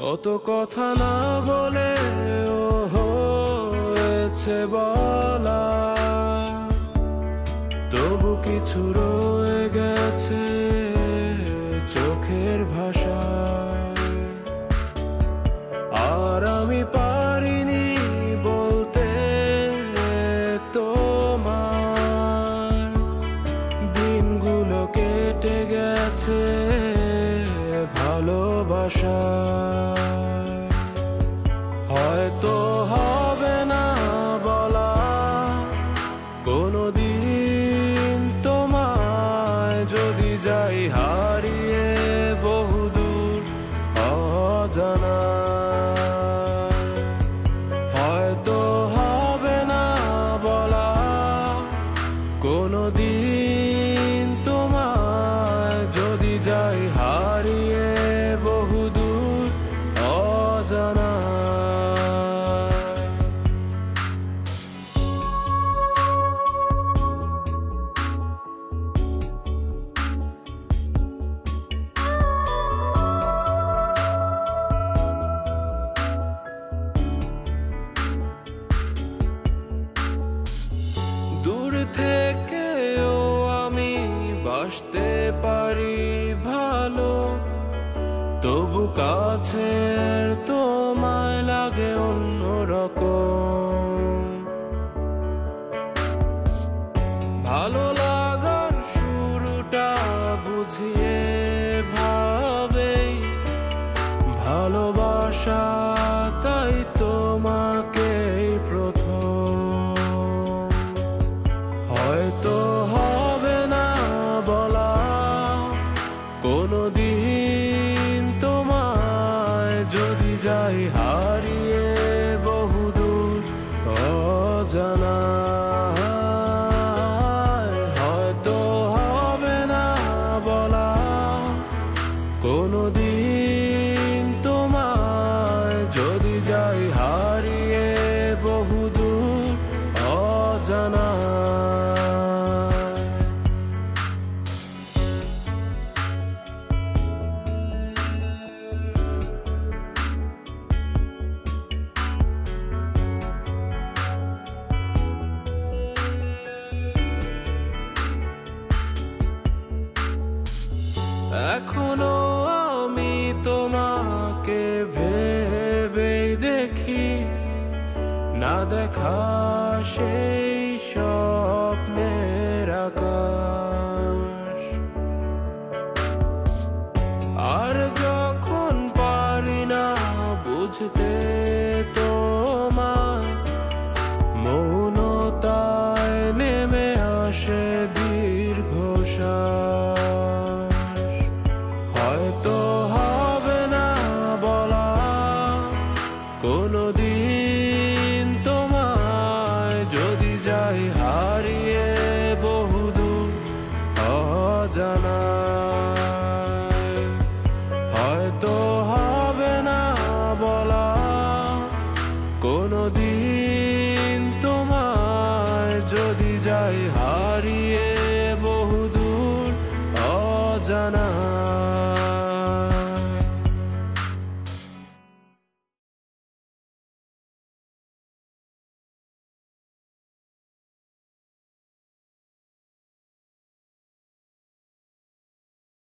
কত কথা না বলে ও হয়েছে বলা, তবু কিছু রয়ে গেছে চোখের ভাষা। আর আমি পারিনি বলতে তোমার, দিনগুলো কেটে গেছে ভালোবাসা। হয়তো হবে না বলা কোনোদিন তোমায়, যদি যাই হারিয়ে বহুদূর অজানা। হয়তো হবে না বলা কোনোদিন তোমায়, যদি যাই হারিয়ে বহুদূর অজানা। দূর থেকেও আমি বাসতে পারি ভালো, তবু কাছের তোমায় লাগে অন্যরকম। ভালো লাগার শুরুটা বুঝিয়ে ভাবেই ভালোবাসা, তাই তোমাকেই প্রথম। হয়তো হবে না বলা কোনোদিন তোমায়, যদি যাই হারিয়ে বহুদূর অজানা। হয়তো হবে না বলা কোনোদিন তোমায়, যদি যাই হারিয়ে বহুদূর অজানা। এখনো আমি তোমাকে ভেবেই দেখি, না দেখা সেই স্বপ্নের আকাশ। আর যখন পারি না বুঝতে তোমার, মৌনতায় নেমে আসে দীর্ঘশ্বাস। হয়তো